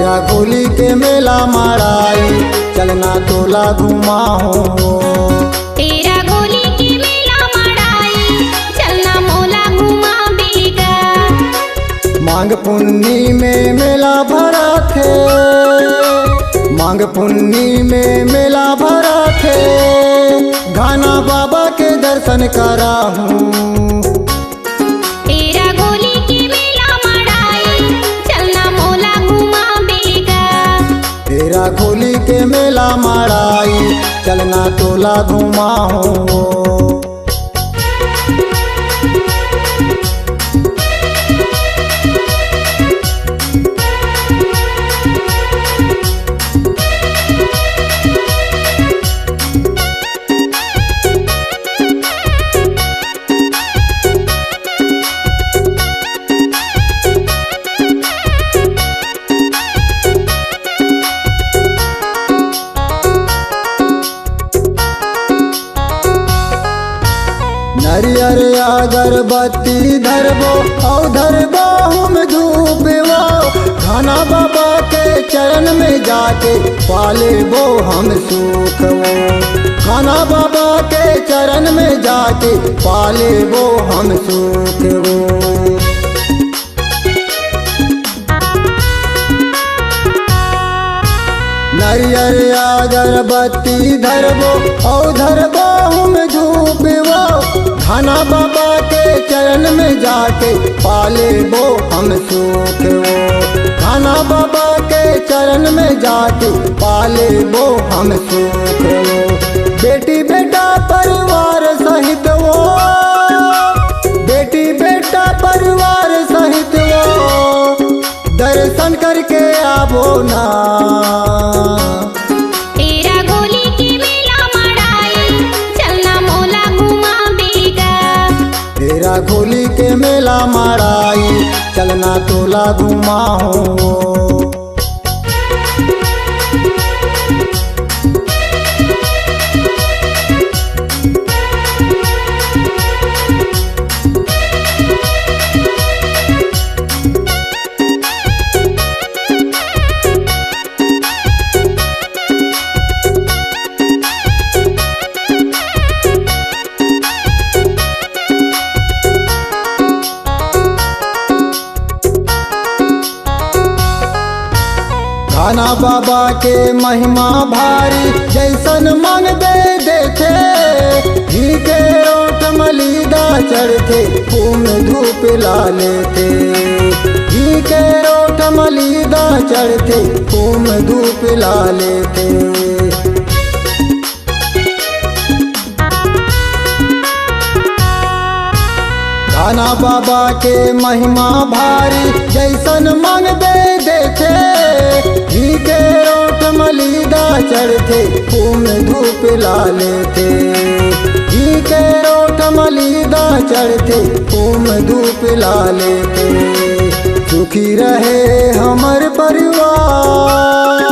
तेरा गोली के मेला माराई चलना तोला घुमाओ। तेरा गोली के मेला माराई चलना मोला घुमा बेगा। मांग पुन्नी में मेला भरा थे, मांग पुन्नी में मेला भरा थे, घाना बाबा के दर्शन करा हूँ। तेरा गोली के मेला माराई चलना मोला घुमा बेगा। तेरा गोली के मेला माराई चलना तोला घुमाओ। नरियर अगरबत्ती धरबो और धरबो हम धूपवा, खाना बाबा के चरण में जाके पालेबो हम सुखवो। खाना बाबा के चरण में जाके पालेबो हम सुखवो। नरियर अगरबत्ती धरबो और धरबो हम धूपवा, खाना बाबा के चरण में जाके पालेबो हम सुखवो। खाना बाबा के चरण में जाके पालेबो हम सुखवो। बेटी बेटा परिवार सहित वो, बेटी बेटा परिवार सहित वो, दर्शन करके आबो ना। तेरा गोली के मेला माराई चलना मोला घुमा बेगा। तेरा गोली के मेला माराई चलना तोला घुमाओ। खाना बाबा के महिमा भारी जैसन मांग दे देते, घी के रोट मलीदा चढ़ते फूम धूप ला लेते। घी के रोट मलीदा चढ़ते फूम धूप ला लेते। खाना बाबा के महिमा भारी जैसन मांग दे देते, घी के रोट मलीदा चढ़ते फूम धूप ला लेते। घी के रोट मलीदा चढ़ते फूम धूप ला लेते। सुखी रहे हमर परिवार,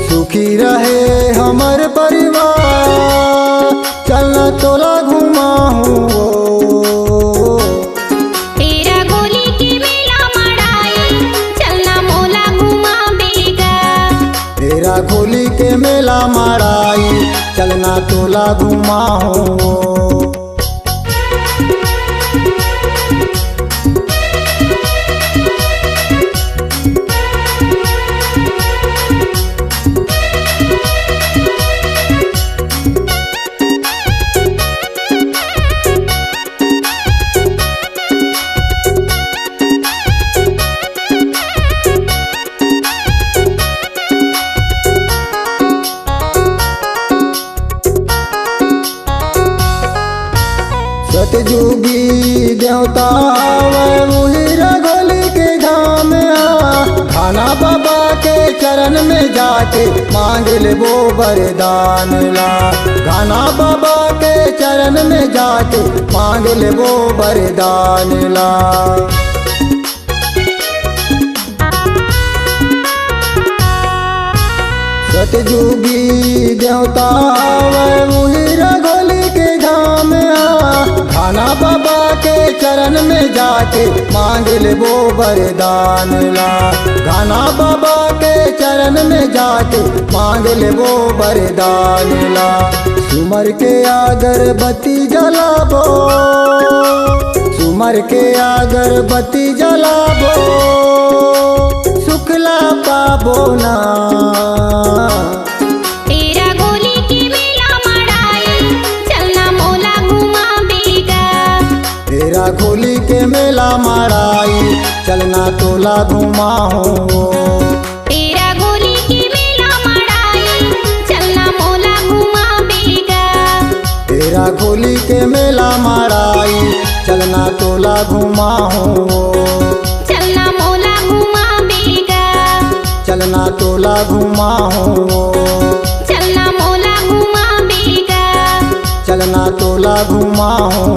सुखी रहे हमर परिवार, चलना तोला घुमाऊं। तेरा गोली के मेला माराई चलना तोला घुमाओ। सतयुगी देवता वही रघोली के धाम आ, खाना बाबा के चरण में जाके मांग लेबो वरदान ला। खाना बाबा के चरण में जाके मांग लेबो वरदान ला। सतयुगी देवता वही रघोली के धाम आ, खाना बाबा के चरण में जाके मांग लेबो वरदान ला। खाना बाबा के चरण में जाके मांग ले वो वरदान ला। सुमर के अगरबत्ती जलाबो, सुमर के अगरबत्ती जलाबो, सुखला पाबो ना। तेरा गोली के मेला मड़ाई चलना मोला घुमा देगा। तेरा खोली के मेला मड़ाई चलना तोला घुमाऊं। तेरा गोली के मेला मड़ाई चलना मोला घुमा देगा। तेरा खोली के मेला मड़ाई चलना तोला घुमाऊं। चलना मोला घुमा देगा। चलना तोला घुमाऊं। चलना मोला घुमा देगा। चलना तोला घुमाऊं।